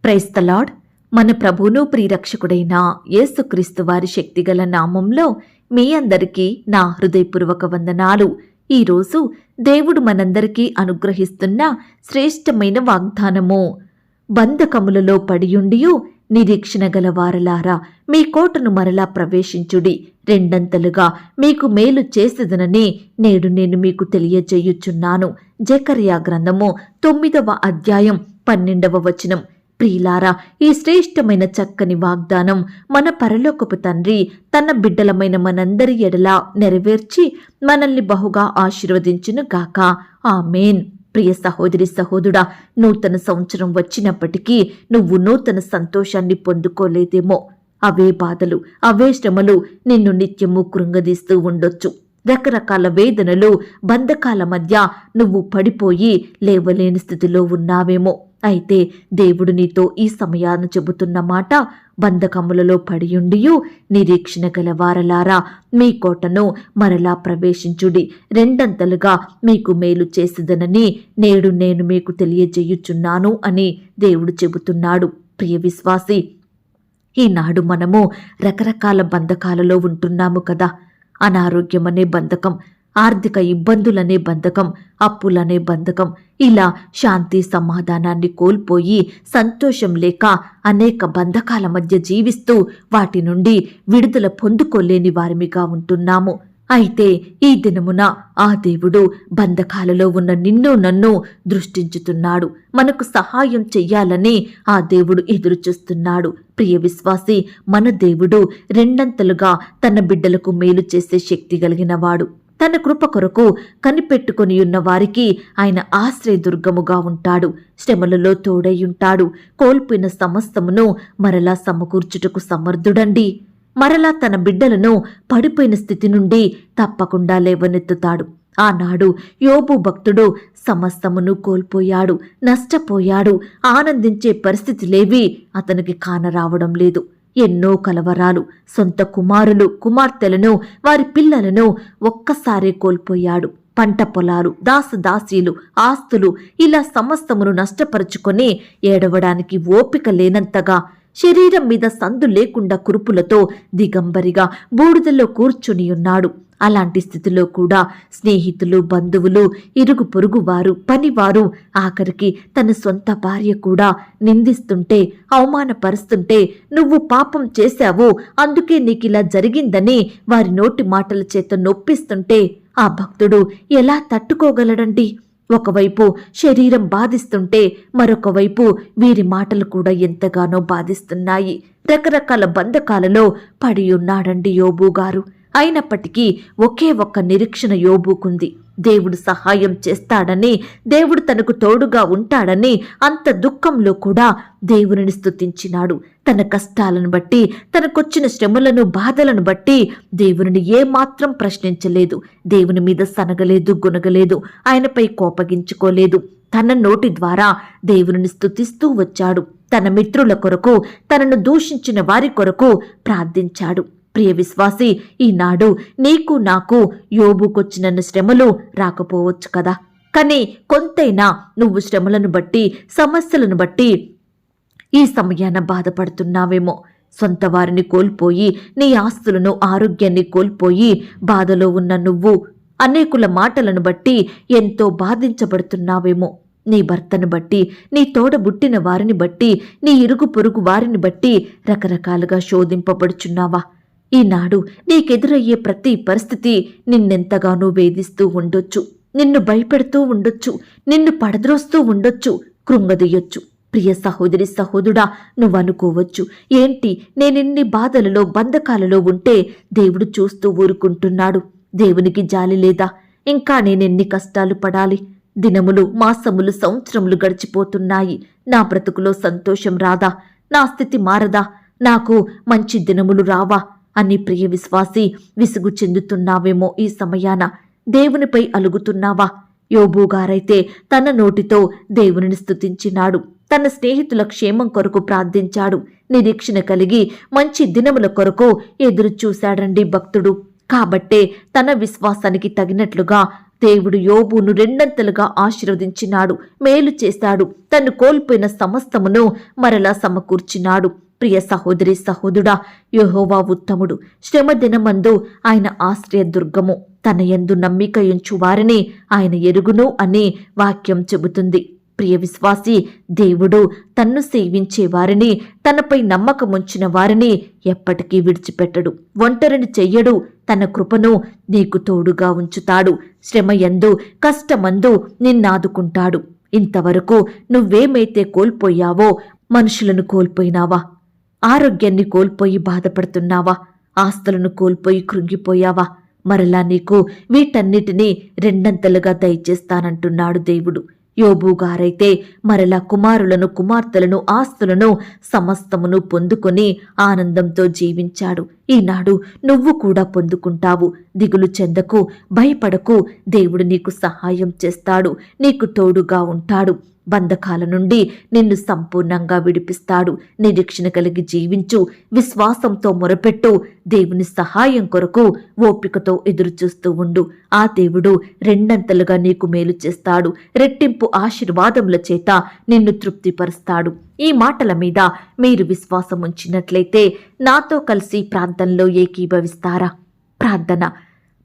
Praise the lord. మన ప్రభువును ప్రియరక్షకుడైన యేసుక్రీస్తు వారి శక్తిగల నామంలో మీ అందరికీ నా హృదయపూర్వక వందనాలు. ఈరోజు దేవుడు మనందరికీ అనుగ్రహిస్తున్న శ్రేష్టమైన వాగ్దానము. బంధకములలో పడియుండియు నిరీక్షణ గల వారలారా, మీ కోటను మరలా ప్రవేశించుడి, రెండంతలుగా మీకు మేలు చేసేదనని నేడు నేను మీకు తెలియజేయుచున్నాను. జకర్యా గ్రంథము 9వ అధ్యాయం 12వ వచనం. ప్రియులారా, ఈ శ్రేష్టమైన చక్కని వాగ్దానం మన పరలోకపు తండ్రి తన బిడ్డలమైన మనందరి ఎడల నెరవేర్చి మనల్ని బహుగా ఆశీర్వదించును గాక. ఆమేన్. ప్రియ సహోదరి సహోదరుడా, నూతన సంవత్సరం వచ్చినప్పటికీ నువ్వు నూతన సంతోషాన్ని పొందుకోలేదేమో. అవే బాధలు, అవే శ్రమలు నిన్ను నిత్యము కృంగదీస్తూ ఉండొచ్చు. రకరకాల వేదనలు, బంధకాల మధ్య నువ్వు పడిపోయి లేవలేని స్థితిలో ఉన్నావేమో. అయితే దేవుడు నీతో ఈ సమయాన్ని చెబుతున్న మాట, బంధకములలో పడియుండియు నిరీక్షణ గల వారలారా, మీ కోటను మరలా ప్రవేశించుడి, రెండంతలుగా మీకు మేలు చేసేదనని నేడు నేను మీకు తెలియజేయుచున్నాను అని దేవుడు చెబుతున్నాడు. ప్రియ విశ్వాసి, ఈనాడు మనము రకరకాల బంధకాలలో ఉంటున్నాము కదా. అనారోగ్యం అనే బంధకం, ఆర్థిక ఇబ్బందులనే బంధకం, అప్పులనే బంధకం, ఇలా శాంతి సమాధానాన్ని కోల్పోయి సంతోషం లేక అనేక బంధకాల మధ్య జీవిస్తూ వాటి నుండి విడుదల పొందుకోలేని వారిమిగా ఉంటున్నాము. అయితే ఈ దినమున ఆ దేవుడు బంధకాలలో ఉన్న నిన్ను నన్ను దృష్టించుతున్నాడు. మనకు సహాయం చెయ్యాలని ఆ దేవుడు ఎదురు చూస్తున్నాడు. ప్రియ విశ్వాసి, మన దేవుడు రెండంతలుగా తన బిడ్డలకు మేలు చేసే శక్తి కలిగినవాడు. తన కృప కొరకు కనిపెట్టుకుని ఉన్న వారికి ఆయన ఆశ్రయదుర్గముగా ఉంటాడు. శ్రమలలో తోడైయుంటాడు. కోల్పోయిన సమస్తమును మరలా సమకూర్చుటకు సమర్థుడండి. మరలా తన బిడ్డలను పడిపోయిన స్థితి నుండి తప్పకుండా లేవనెత్తుతాడు. ఆనాడు యోబు భక్తుడు సమస్తమును కోల్పోయాడు, నష్టపోయాడు. ఆనందించే పరిస్థితులేవి అతనికి కానరావడం లేదు. ఎన్నో కలవరాలు, సొంత కుమారులు కుమార్తెలను, వారి పిల్లలను ఒక్కసారే కోల్పోయాడు. పంట పొలాలు, దాసదాసీలు, ఆస్తులు, ఇలా సమస్తమును నష్టపరుచుకొని ఏడవడానికి ఓపిక లేనంతగా, శరీరం మీద సందు లేకుండా కురుపులతో దిగంబరిగా బూడిదలో కూర్చుని ఉన్నాడు. అలాంటి స్థితిలో కూడా స్నేహితులు, బంధువులు, ఇరుగు పొరుగు వారు, పనివారు, ఆఖరికి తన సొంత భార్య కూడా నిందిస్తుంటే, అవమానపరుస్తుంటే, నువ్వు పాపం చేశావు అందుకే నీకిలా జరిగిందని వారి నోటి మాటల చేత నొప్పిస్తుంటే ఆ భక్తుడు ఎలా తట్టుకోగలడండి? ఒకవైపు శరీరం బాధిస్తుంటే మరొక వైపు వీరి మాటలు కూడా ఎంతగానో బాధిస్తున్నాయి. రకరకాల బంధకాలలో పడి ఉన్నాడండి యోబు గారు. అయినప్పటికీ ఒకే ఒక్క నిరీక్షణ యోబుకుంది. దేవుడు సహాయం చేస్తాడని, దేవుడు తనకు తోడుగా ఉంటాడని అంత దుఃఖంలో కూడా దేవునిని స్తుతించినాడు. తన కష్టాలను బట్టి, తనకొచ్చిన శ్రమలను, బాధలను బట్టి దేవునిని ఏమాత్రం ప్రశ్నించలేదు. దేవుని మీద సనగలేదు, గునగలేదు, ఆయనపై కోపగించుకోలేదు. తన నోటి ద్వారా దేవునిని స్తుతిస్తూ వచ్చాడు. తన మిత్రుల కొరకు, తనను దూషించిన వారి కొరకు ప్రార్థించాడు. ప్రియ విశ్వాసి, ఈనాడు నీకు నాకు యోబుకొచ్చినన్న శ్రమలు రాకపోవచ్చు కదా. కానీ కొంతైనా నువ్వు శ్రమలను బట్టి, సమస్యలను బట్టి ఈ సమయాన బాధపడుతున్నావేమో. సొంత వారిని కోల్పోయి, నీ ఆస్తులను, ఆరోగ్యాన్ని కోల్పోయి బాధలో ఉన్న నువ్వు అనేకుల మాటలను బట్టి ఎంతో బాధించబడుతున్నావేమో. నీ భర్తను బట్టి, నీ తోడబుట్టిన వారిని బట్టి, నీ ఇరుగు పొరుగు వారిని బట్టి రకరకాలుగా శోధింపబడుచున్నావా? ఈనాడు నీకెదురయ్యే ప్రతి పరిస్థితి నిన్నెంతగానో వేధిస్తూ ఉండొచ్చు, నిన్ను భయపెడుతూ ఉండొచ్చు, నిన్ను పడద్రోస్తూ ఉండొచ్చు, కృంగదీయొచ్చు. ప్రియ సహోదరి సహోదరుడా, నువ్వనుకోవచ్చు, ఏంటి నేనెన్ని బాధలలో, బంధకాలలో ఉంటే దేవుడు చూస్తూ ఊరుకుంటున్నాడు? దేవునికి జాలి లేదా? ఇంకా నేనెన్ని కష్టాలు పడాలి? దినములు, మాసములు, సంవత్సరములు గడిచిపోతున్నాయి. నా బ్రతుకులో సంతోషం రాదా? నా స్థితి మారదా? నాకు మంచి దినములు రావా అని ప్రియ విశ్వాసి విసుగు చెందుతున్నావేమో. ఈ సమయాన దేవునిపై అలుగుతున్నావా? యోబు గారైతే తన నోటితో దేవునిని స్తుతించినాడు. తన స్నేహితుల క్షేమం కొరకు ప్రార్థించాడు. నిరీక్షణ కలిగి మంచి దినముల కొరకు ఎదురు చూశాడండి భక్తుడు. కాబట్టే తన విశ్వాసానికి తగినట్లుగా దేవుడు యోబును రెండంతలుగా ఆశీర్వదించినాడు, మేలు చేశాడు. తను కోల్పోయిన సమస్తమును మరలా సమకూర్చినాడు. ప్రియ సహోదరి సహోదరుడా, యెహోవా ఉత్తముడు, శ్రమ దినమందు ఆయన ఆశ్రయదుర్గము, తన యందు నమ్మిక ఉంచు వారిని ఆయన ఎరుగును అని వాక్యం చెబుతుంది. ప్రియ విశ్వాసి, దేవుడు తన్ను సేవించే వారిని, తనపై నమ్మకముంచిన వారిని ఎప్పటికీ విడిచిపెట్టడు, ఒంటరిని చెయ్యడు. తన కృపను నీకు తోడుగా ఉంచుతాడు. శ్రమయందు కష్టమందు నిన్నాదుకుంటాడు. ఇంతవరకు నువ్వేమైతే కోల్పోయావో, మనుషులను కోల్పోయినావా? ఆరోగ్యాన్ని కోల్పోయి బాధపడుతున్నావా? ఆస్తులను కోల్పోయి కృంగిపోయావా? మరలా నీకు వీటన్నిటినీ రెండంతలుగా దయచేస్తానంటున్నాడు దేవుడు. యోబు గారైతే మరలా కుమారులను, కుమార్తెలను, ఆస్తులను సమస్తమును పొందుకొని ఆనందంతో జీవించాడు. ఈనాడు నువ్వు కూడా పొందుకుంటావు. దిగులు చెందకు, భయపడకు. దేవుడు నీకు సహాయం చేస్తాడు, నీకు తోడుగా ఉంటాడు. బంధకాల నుండి నిన్ను సంపూర్ణంగా విడిపిస్తాడు. నిరీక్షణ కలిగి జీవించు, విశ్వాసంతో మొరపెట్టు. దేవుని సహాయం కొరకు ఓపికతో ఎదురుచూస్తూ ఉండు. ఆ దేవుడు రెండంతలుగా నీకు మేలు చేస్తాడు. రెట్టింపు ఆశీర్వాదముల చేత నిన్ను తృప్తిపరుస్తాడు. ఈ మాటల మీద మీరు విశ్వాసం ఉంచినట్లయితే నాతో కలిసి ప్రార్థనలో ఏకీభవిస్తారా? ప్రార్థన.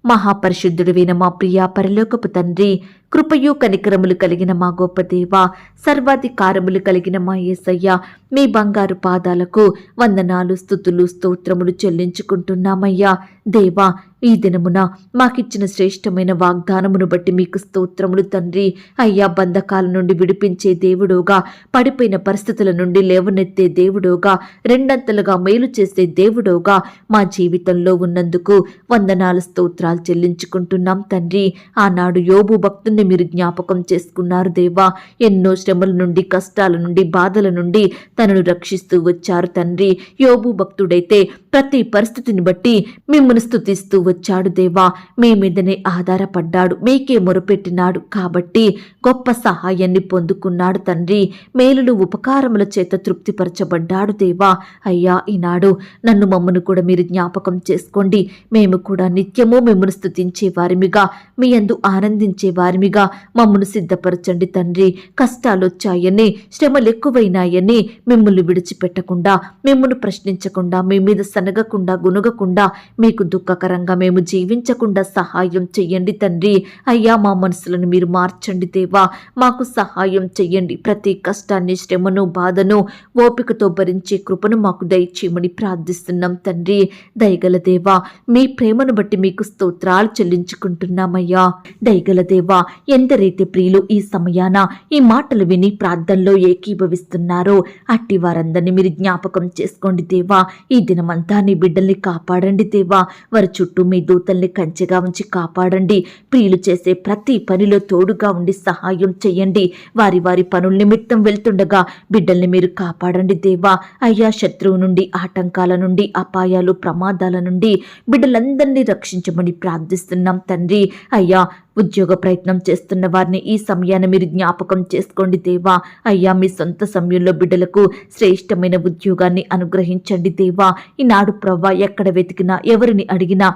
మహాపరిశుద్ధుడివైన మా ప్రియ పరలోకపు తండ్రి, కృపయు కనికరములు కలిగిన మా గొప్ప దేవా, సర్వాధికారములు కలిగిన మా యేసయ్య, మీ బంగారు పాదాలకు వందనాలు, స్తుతులు, స్తోత్రములు చెల్లించుకుంటున్నామయ్యా. దేవా, ఈ దినమున మాకిచ్చిన శ్రేష్టమైన వాగ్దానమును బట్టి మీకు స్తోత్రములు తండ్రి. అయ్యా, బంధకాల నుండి విడిపించే దేవుడోగా, పడిపోయిన పరిస్థితుల నుండి లేవనెత్తే దేవుడోగా, రెండంతలుగా మేలు చేసే దేవుడోగా మా జీవితంలో ఉన్నందుకు వందనాలు, స్తోత్రాలు చెల్లించుకుంటున్నాం తండ్రి. ఆనాడు యోబు భక్తుని మీరు జ్ఞాపకం చేసుకున్నారు దేవా. ఎన్నో శ్రమల నుండి, కష్టాల నుండి, బాధల నుండి తనను రక్షిస్తూ వచ్చారు తండ్రి. యోబు భక్తుడైతే ప్రతి పరిస్థితిని బట్టి మిమ్మల్ని స్తుతిస్తూ వచ్చాడు దేవా. మీ మీదనే ఆధారపడ్డాడు, మీకే మొరపెట్టినాడు కాబట్టి గొప్ప సహాయాన్ని పొందుకున్నాడు తండ్రి. మేలులు, ఉపకారముల చేత తృప్తిపరచబడ్డాడు దేవా. అయ్యా, ఈనాడు నన్ను, మమ్మను కూడా మీరు జ్ఞాపకం చేసుకోండి. మేము కూడా నిత్యము మిమ్మల్ని స్తుతించే వారిమిగా, మీ యందు ఆనందించే వారిమిగా మమ్మను సిద్ధపరచండి తండ్రి. కష్టాలొచ్చాయని, శ్రమలు ఎక్కువైనాయని మిమ్మల్ని విడిచిపెట్టకుండా, మిమ్మల్ని ప్రశ్నించకుండా, మీ మీద సనగకుండా, గునుగకుండా, మీకు దుఃఖకరంగా మేము జీవించకుండా సహాయం చెయ్యండి తండ్రి. అయ్యా, మా మనసులను మీరు మార్చండి దేవా. మాకు సహాయం చెయ్యండి. ప్రతి కష్టాన్ని, శ్రమను, బాధను ఓపికతో భరించే కృపను మాకు దయచేయమని ప్రార్థిస్తున్నాం తండ్రి. దయగల దేవా, మీ ప్రేమను బట్టి మీకు స్తోత్రాలు చెల్లించుకుంటున్నామయ్యా. దయగల దేవా, ఎందరైతే ప్రియులు ఈ సమయాన ఈ మాటలు విని ప్రార్థనలో ఏకీభవిస్తున్నారో అట్టి వారందరినీ మీరు జ్ఞాపకం చేసుకోండి దేవా. ఈ దినమంతా నీ బిడ్డల్ని కాపాడండి దేవా. వారి చుట్టూ మీ దూతల్ని కంచెగా ఉంచి కాపాడండి. ప్రియులు చేసే ప్రతి పనిలో తోడుగా ఉండి సహాయం చేయండి. వారి వారి పనుల నిమిత్తం వెళ్తుండగా బిడ్డల్ని మీరు కాపాడండి దేవా. అయ్యా, శత్రువు నుండి, ఆటంకాల నుండి, అపాయాలు, ప్రమాదాల నుండి బిడ్డలందరినీ రక్షించమని ప్రార్థిస్తున్నాం తండ్రి. అయ్యా, ఉద్యోగ ప్రయత్నం చేస్తున్న వారిని ఈ సమయాన్ని మీరు జ్ఞాపకం చేసుకోండి దేవా. అయ్యా, మీ సొంత సమయంలో బిడ్డలకు శ్రేష్టమైన ఉద్యోగాన్ని అనుగ్రహించండి దేవా. ఈనాడు ప్రవ్వా, ఎక్కడ వెతికినా, ఎవరిని అడిగినా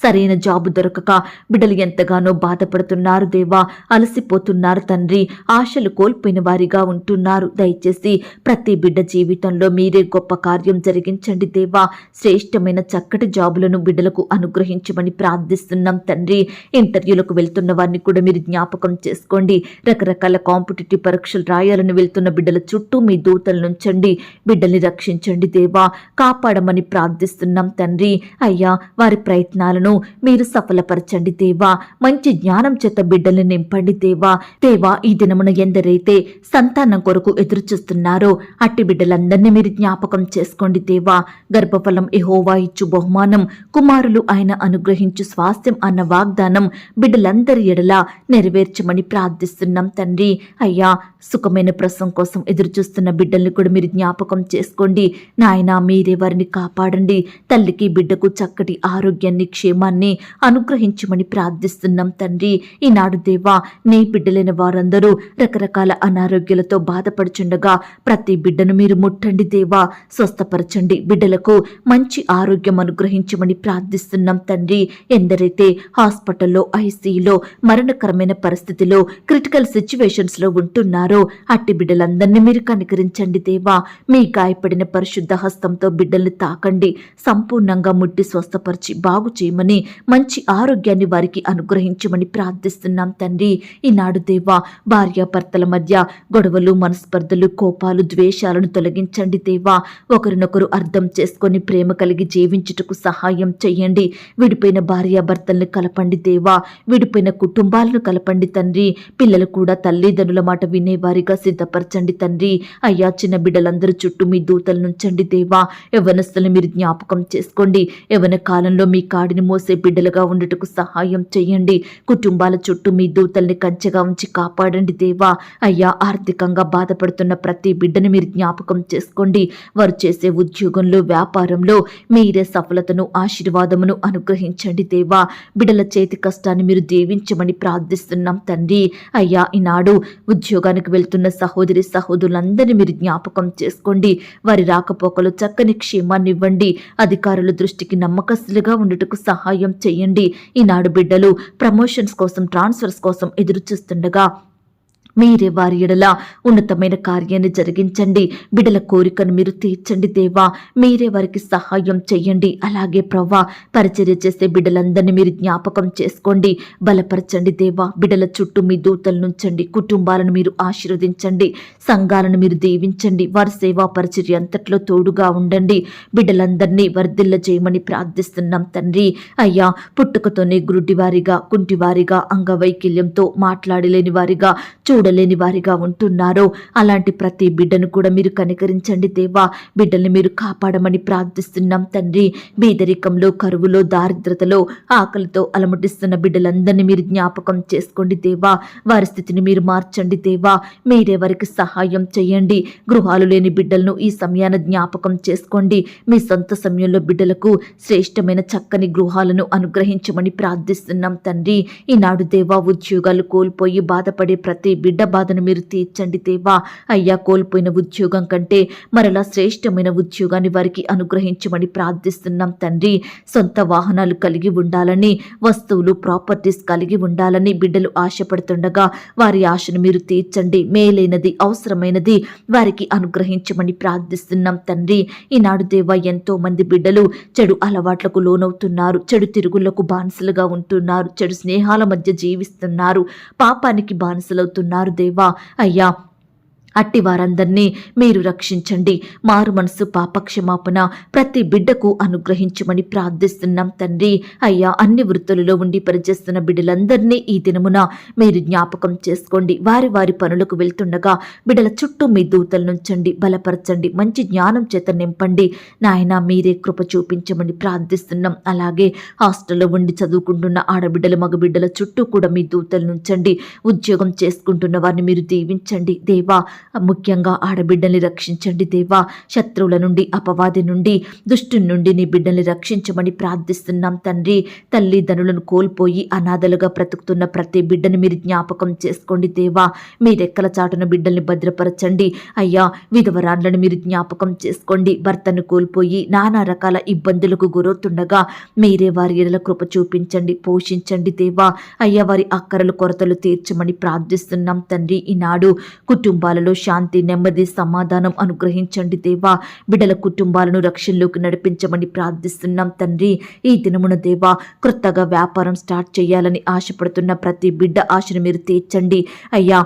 సరైన జాబు దొరకక బిడ్డలు ఎంతగానో బాధపడుతున్నారు దేవా. అలసిపోతున్నారు తండ్రి. ఆశలు కోల్పోయిన వారిగా ఉంటున్నారు. దయచేసి ప్రతి బిడ్డ జీవితంలో మీరే గొప్ప కార్యం జరిగించండి దేవా. శ్రేష్టమైన చక్కటి జాబులను బిడ్డలకు అనుగ్రహించమని ప్రార్థిస్తున్నాం తండ్రి. ఇంటర్వ్యూలకు వెళ్తున్న వారిని కూడా మీరు జ్ఞాపకం చేసుకోండి. రకరకాల కాంపిటేటివ్ పరీక్షలు రాయాలని వెళ్తున్న బిడ్డల చుట్టూ మీ దూతలు నుంచండి. బిడ్డల్ని రక్షించండి దేవా. కాపాడమని ప్రార్థిస్తున్నాం తండ్రి. అయ్యా, వారి ప్రయత్నాలను మీరు సఫలపరచండి దేవా. మంచి జ్ఞానం చేత బిడ్డల్ని నింపండి దేవా. దేవా, ఈ దినమున ఎందరైతే సంతానం కొరకు ఎదురు చూస్తున్నారో అట్టి బిడ్డలందరినీ మీరు జ్ఞాపకం చేసుకోండి దేవా. గర్భఫలం యెహోవా ఇచ్చు బహుమానం, కుమారులు ఆయన అనుగ్రహించు స్వాస్థ్యం అన్న వాగ్దానం బిడ్డలందరి ఎడల నెరవేర్చమని ప్రార్థిస్తున్నాం తండ్రి. అయ్యా, సుఖమైన ప్రసవం కోసం ఎదురు చూస్తున్న బిడ్డల్ని కూడా మీరు జ్ఞాపకం చేసుకోండి నాయనా. మీరే వారిని కాపాడండి. తల్లికి, బిడ్డకు చక్కటి ఆరోగ్యాన్ని, క్షేమాన్ని అనుగ్రహించమని ప్రార్థిస్తున్నాం తండ్రి. ఈనాడు దేవా, నీ బిడ్డలైన వారందరూ రకరకాల అనారోగ్యాలతో బాధపడుచుండగా ప్రతి బిడ్డను మీరు ముట్టండి దేవా, స్వస్థపరచండి. బిడ్డలకు మంచి ఆరోగ్యం అనుగ్రహించమని ప్రార్థిస్తున్నాం తండ్రి. ఎందరైతే హాస్పిటల్లో, ఐసీయూలో, మరణకరమైన పరిస్థితిలో, క్రిటికల్ సిచ్యువేషన్స్ లో ఉంటున్నారో అట్టి బిడ్డలందరినీ మీరు కనికరించండి దేవా. మీ గాయపడిన పరిశుద్ధ హస్తంతో బిడ్డల్ని తాకండి, సంపూర్ణంగా ముట్టి స్వస్థపరిచి బాగు చేయమని, మంచి ఆరోగ్యాన్ని వారికి అనుగ్రహించమని ప్రార్థిస్తున్నాం తండ్రి. ఈనాడు దేవా, భార్యాభర్తల మధ్య గొడవలు, మనస్పర్ధలు, కోపాలు, ద్వేషాలను తొలగించండి దేవా. ఒకరినొకరు అర్థం చేసుకొని ప్రేమ కలిగి జీవించుటకు సహాయం చెయ్యండి. విడిపోయిన భార్యాభర్తల్ని కలపండి దేవా, విడిపోయిన కుటుంబాలను కలపండి తండ్రి. పిల్లలు కూడా తల్లిదండ్రుల మాట వినేవారిగా సిద్ధపరచండి తండ్రి. అయ్యా, చిన్న బిడ్డలందరూ చుట్టూ మీ దూతలు నుంచండి దేవా. యవ్వనస్తులను మీరు జ్ఞాపకం చేసుకోండి. యవ్వన కాలంలో మీ కాడిని మోసే బిడ్డలుగా ఉండుటకు సహాయం చేయండి. కుటుంబాల చుట్టూ మీ దూతల్ని కంచెగా ఉంచి కాపాడండి దేవా. అయ్యా, ఆర్థికంగా బాధపడుతున్న ప్రతి బిడ్డను మీరు జ్ఞాపకం చేసుకోండి. వారు చేసే ఉద్యోగంలో, వ్యాపారంలో మీరే సఫలతను, ఆశీర్వాదమును అనుగ్రహించండి దేవా. బిడ్డల చేతి కష్టాన్ని మీరు దీవించమని ప్రార్థిస్తున్నాం తండ్రి. అయ్యా, ఈనాడు ఉద్యోగానికి వెళ్తున్న సహోదరి సహోదరులందరినీ మీరు జ్ఞాపకం చేసుకోండి. వారి రాకపోకలు చక్కని క్షేమాన్ని ఇవ్వండి. అధికారుల దృష్టికి నమ్మకస్తులుగా ఉండుటకు సహాయం చేయండి. ఈనాడు బిడ్డలు ప్రమోషన్స్ కోసం, ట్రాన్స్ఫర్స్ కోసం ఎదురు చూస్తుండగా మీరే వారి ఎడల ఉన్నతమైన కార్యాన్ని జరిగించండి. బిడ్డల కోరికను మీరు తీర్చండి దేవా. మీరే వారికి సహాయం చెయ్యండి. అలాగే ప్రవ్వా, పరిచర్య చేసే బిడ్డలందరినీ మీరు జ్ఞాపకం చేసుకోండి, బలపరచండి దేవా. బిడ్డల చుట్టూ మీ దూతలు నుంచండి. కుటుంబాలను మీరు ఆశీర్వదించండి. సంఘాలను మీరు దీవించండి. వారి సేవా పరిచర్య అంతట్లో తోడుగా ఉండండి. బిడ్డలందరినీ వర్ధిల్ల చేయమని ప్రార్థిస్తున్నాం తండ్రి. అయ్యా, పుట్టుకతోనే గురుడివారిగా, కుంటివారిగా, అంగవైకల్యంతో మాట్లాడలేని వారిగా, చూడలేని వారిగా ఉంటున్నారో అలాంటి ప్రతి బిడ్డను కూడా మీరు కనికరించండి దేవా. బిడ్డల్ని మీరు కాపాడమని ప్రార్థిస్తున్నాం తండ్రి. బీదరికంలో, కరువులో, దారిద్రతలో, ఆకలితో అలమటిస్తున్న బిడ్డలందరినీ మీరు జ్ఞాపకం చేసుకోండి దేవా. వారి స్థితిని మీరు మార్చండి దేవా. మీరే వారికి సహాయం చేయండి. గృహాలు లేని బిడ్డలను ఈ సమయాన జ్ఞాపకం చేసుకోండి. మీ సొంత సమయంలో బిడ్డలకు శ్రేష్టమైన చక్కని గృహాలను అనుగ్రహించమని ప్రార్థిస్తున్నాం తండ్రి. ఈనాడు దేవా, ఉద్యోగాలు కోల్పోయి బాధపడే ప్రతి బిడ్డ బాధను మీరు తీర్చండి దేవా. అయ్యా, కోల్పోయిన ఉద్యోగం కంటే మరలా శ్రేష్టమైన ఉద్యోగాన్ని వారికి అనుగ్రహించమని ప్రార్థిస్తున్నాం తండ్రి. సొంత వాహనాలు కలిగి ఉండాలని, వస్తువులు, ప్రాపర్టీస్ కలిగి ఉండాలని బిడ్డలు ఆశపడుతుండగా వారి ఆశను మీరు తీర్చండి. మేలైనది, అవసరమైనది వారికి అనుగ్రహించమని ప్రార్థిస్తున్నాం తండ్రి. ఈనాడు దేవా, ఎంతో మంది బిడ్డలు చెడు అలవాట్లకు లోనవుతున్నారు, చెడు తిరుగులకు బానిసలుగా ఉంటున్నారు, చెడు స్నేహాల మధ్య జీవిస్తున్నారు, పాపానికి బానిసలవుతున్నారు దేవా. అయ్యా, అట్టి వారందరినీ మీరు రక్షించండి. మారు మనసు, పాపక్షమాపణ ప్రతి బిడ్డకు అనుగ్రహించమని ప్రార్థిస్తున్నాం తండ్రి. అయ్యా, అన్ని వృత్తులలో ఉండి పనిచేస్తున్న బిడ్డలందరినీ ఈ దినమున మీరు జ్ఞాపకం చేసుకోండి. వారి వారి పనులకు వెళ్తుండగా బిడ్డల చుట్టూ మీ దూతలు నుంచండి, బలపరచండి, మంచి జ్ఞానం చేత నింపండి. నాయన, మీరే కృప చూపించమని ప్రార్థిస్తున్నాం. అలాగే హాస్టల్లో ఉండి చదువుకుంటున్న ఆడబిడ్డల, మగబిడ్డల చుట్టూ కూడా మీ దూతలు నుంచండి. ఉద్యోగం చేసుకుంటున్న వారిని మీరు దీవించండి దేవా. ముఖ్యంగా ఆడబిడ్డల్ని రక్షించండి దేవా. శత్రువుల నుండి, అపవాది నుండి, దుష్టుని నుండి నీ బిడ్డల్ని రక్షించమని ప్రార్థిస్తున్నాం తండ్రి. తల్లిదండ్రులను కోల్పోయి అనాథలుగా బ్రతుకుతున్న ప్రతి బిడ్డని మీరు జ్ఞాపకం చేసుకోండి దేవా. మీ రెక్కల చాటున బిడ్డల్ని భద్రపరచండి. అయ్యా, విధవరాండ్లను మీరు జ్ఞాపకం చేసుకోండి. భర్తను కోల్పోయి నానా రకాల ఇబ్బందులకు గురవుతుండగా మీరే వారి ఎడల కృప చూపించండి, పోషించండి దేవా. అయ్యా, వారి అక్కరలు, కొరతలు తీర్చమని ప్రార్థిస్తున్నాం తండ్రి. ఈనాడు కుటుంబాలలో శాంతి, నెమ్మది, సమాధానం అనుగ్రహించండి దేవా. బిడ్డల కుటుంబాలను రక్షణలోకి నడిపించమని ప్రార్థిస్తున్నాం తండ్రి. ఈ దినమున దేవా, క్రొత్తగా వ్యాపారం స్టార్ట్ చేయాలని ఆశపడుతున్న ప్రతి బిడ్డ ఆశను మీరు తీర్చండి. అయ్యా,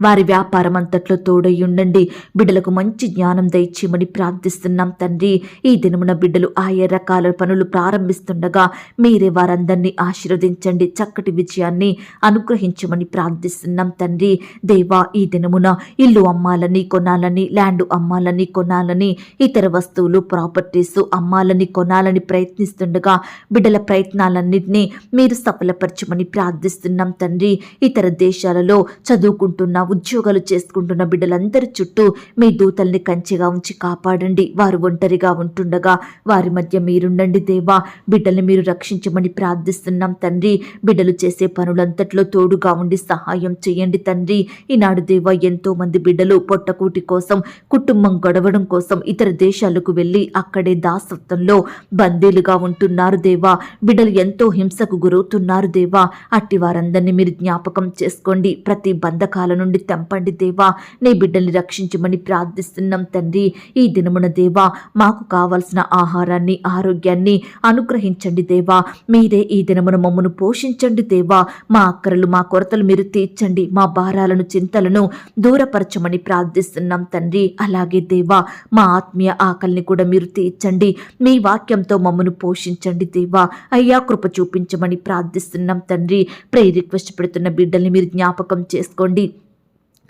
వారి వ్యాపారం అంతట్లో తోడై ఉండండి. బిడ్డలకు మంచి జ్ఞానం దయచేయమని ప్రార్థిస్తున్నాం తండ్రి. ఈ దినమున బిడ్డలు ఆయా రకాల పనులు ప్రారంభిస్తుండగా మీరే వారందరినీ ఆశీర్వదించండి. చక్కటి విజయాన్ని అనుగ్రహించమని ప్రార్థిస్తున్నాం తండ్రి. దేవా, ఈ దినమున ఇల్లు అమ్మాలని, కొనాలని, ల్యాండ్ అమ్మాలని, కొనాలని, ఇతర వస్తువులు, ప్రాపర్టీస్ అమ్మాలని, కొనాలని ప్రయత్నిస్తుండగా బిడ్డల ప్రయత్నాలన్నింటినీ మీరు సఫలపరచమని ప్రార్థిస్తున్నాం తండ్రి. ఇతర దేశాలలో చదువుకుంటున్న ఉద్యోగాలు చేసుకుంటున్న బిడ్డలందరి చుట్టూ మీ దూతల్ని కంచెగా ఉంచి కాపాడండి. వారు ఒంటరిగా ఉంటుండగా వారి మధ్య మీరుండండి దేవా. బిడ్డల్ని మీరు రక్షించమని ప్రార్థిస్తున్నాం తండ్రి. బిడ్డలు చేసే పనులంతట్లో తోడుగా ఉండి సహాయం చేయండి తండ్రి. ఈనాడు దేవా, ఎంతో మంది బిడ్డలు పొట్టకూటి కోసం, కుటుంబం గడవడం కోసం ఇతర దేశాలకు వెళ్ళి అక్కడే దాసత్వంలో బందీలుగా ఉంటున్నారు దేవా. బిడ్డలు ఎంతో హింసకు గురవుతున్నారు దేవా. అట్టి వారందరినీ మీరు జ్ఞాపకం చేసుకోండి. ప్రతి బంధకాల నుండి తెంపండి దేవా. నీ బిడ్డల్ని రక్షించమని ప్రార్థిస్తున్నాం తండ్రి. ఈ దినమున దేవా, మాకు కావలసిన ఆహారాన్ని, ఆరోగ్యాన్ని అనుగ్రహించండి దేవా. మీరే ఈ దినమున మమ్మను పోషించండి దేవా. మా అక్కరలు, మా కొరతలు మీరు తీర్చండి. మా భారాలను, చింతలను దూరపరచమని ప్రార్థిస్తున్నాం తండ్రి. అలాగే దేవా, మా ఆత్మీయ ఆకలిని కూడా మీరు తీర్చండి. మీ వాక్యంతో మమ్మను పోషించండి దేవా. అయ్యా, కృప చూపించమని ప్రార్థిస్తున్నాం తండ్రి. ప్రేయర్ రిక్వెస్ట్ పెడుతున్న బిడ్డల్ని మీరు జ్ఞాపకం చేసుకోండి.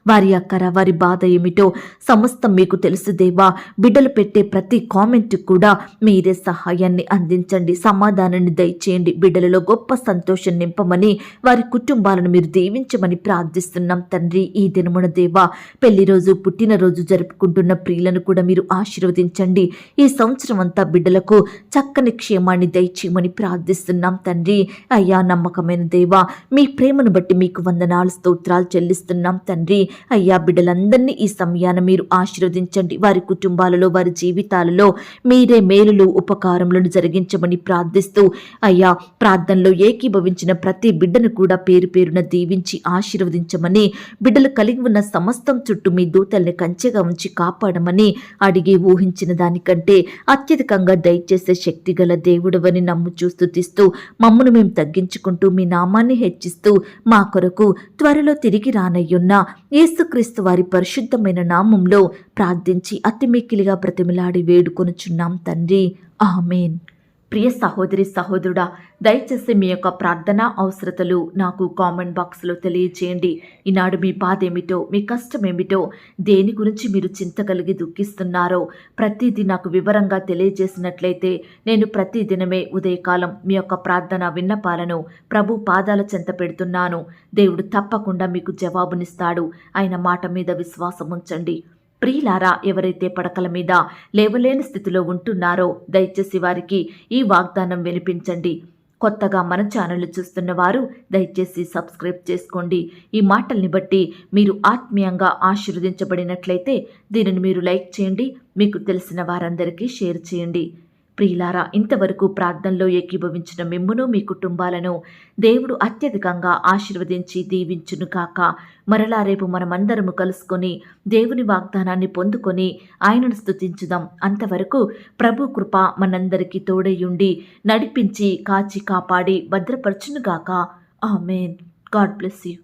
వారి అక్కర, వారి బాధ ఏమిటో సమస్తం మీకు తెలుసు దేవా. బిడ్డలు పెట్టే ప్రతి కామెంట్ కూడా మీరే సహాయాన్ని అందించండి, సమాధానాన్ని దయచేయండి. బిడ్డలలో గొప్ప సంతోషం నింపమని, వారి కుటుంబాలను మీరు దీవించమని ప్రార్థిస్తున్నాం తండ్రి. ఈ దినమున దేవా, పెళ్లి రోజు, పుట్టినరోజు జరుపుకుంటున్న ప్రియులను కూడా మీరు ఆశీర్వదించండి. ఈ సంవత్సరం అంతా బిడ్డలకు చక్కని క్షేమాన్ని దయచేయమని ప్రార్థిస్తున్నాం తండ్రి. అయ్యా, నమ్మకమైన దేవా, మీ ప్రేమను బట్టి మీకు వందనాలు, స్తోత్రాలు చెల్లిస్తున్నాం తండ్రి. అయ్యా, బిడ్డలందరినీ ఈ సమయాన మీరు ఆశీర్వదించండి. వారి కుటుంబాలలో, వారి జీవితాలలో మీరే మేలులు, ఉపకారములను జరిగించమని ప్రార్థిస్తూ, అయ్యా, ప్రార్థనలో ఏకీభవించిన ప్రతి బిడ్డను కూడా పేరు పేరున దీవించి ఆశీర్వదించమని, బిడ్డలు కలిగి ఉన్న సమస్తం చుట్టూ మీ దూతల్ని కంచెగా ఉంచి కాపాడమని అడిగి ఊహించిన దానికంటే అత్యధికంగా దయచేసే శక్తి గల దేవుడవని నమ్ముచూ స్తుతిస్తూ, మమ్మను మేము తగ్గించుకుంటూ మీ నామాన్ని హెచ్చిస్తూ, మా కొరకు త్వరలో తిరిగి రానయ్యున్న యేసుక్రీస్తు వారి పరిశుద్ధమైన నామంలో ప్రార్థించి అతి మిక్కిలిగా బ్రతిమిలాడి వేడుకొనుచున్నాం తండ్రి. ఆమేన్. ప్రియ సహోదరి, సహోదరుడా, దయచేసి మీ యొక్క ప్రార్థనా అవసరతలు నాకు కామెంట్ బాక్స్లో తెలియచేయండి. ఈనాడు మీ బాధ ఏమిటో, మీ కష్టం ఏమిటో, దేని గురించి మీరు చింత కలిగి దుఃఖిస్తున్నారో ప్రతిదీ నాకు వివరంగా తెలియజేసినట్లయితే నేను ప్రతిదినమే ఉదయకాలం మీ యొక్క ప్రార్థన విన్నపాలను ప్రభు పాదాల చెంత పెడుతున్నాను. దేవుడు తప్పకుండా మీకు జవాబునిస్తాడు. ఆయన మాట మీద విశ్వాసం ఉంచండి. ప్రియులారా, ఎవరైతే పడకల మీద లేవలేని స్థితిలో ఉంటున్నారో దయచేసి వారికి ఈ వాగ్దానం వినిపించండి. కొత్తగా మన ఛానల్ చూస్తున్న వారు దయచేసి సబ్స్క్రైబ్ చేసుకోండి. ఈ మాటల్ని బట్టి మీరు ఆత్మీయంగా ఆశీర్వదించబడినట్లయితే దీనిని మీరు లైక్ చేయండి, మీకు తెలిసిన వారందరికీ షేర్ చేయండి. ప్రియులారా, ఇంతవరకు ప్రార్థనలో ఏకీభవించిన మిమ్మును, మీ కుటుంబాలను దేవుడు అత్యధికంగా ఆశీర్వదించి దీవించును కాక. మరలా రేపు మనమందరము కలుసుకొని దేవుని వాగ్దానాన్ని పొందుకొని ఆయనను స్తుతించుదాం. అంతవరకు ప్రభు కృప మనందరికీ తోడయ్యుండి నడిపించి కాచి కాపాడి భద్రపరచునుగాక. ఆమేన్. God bless you.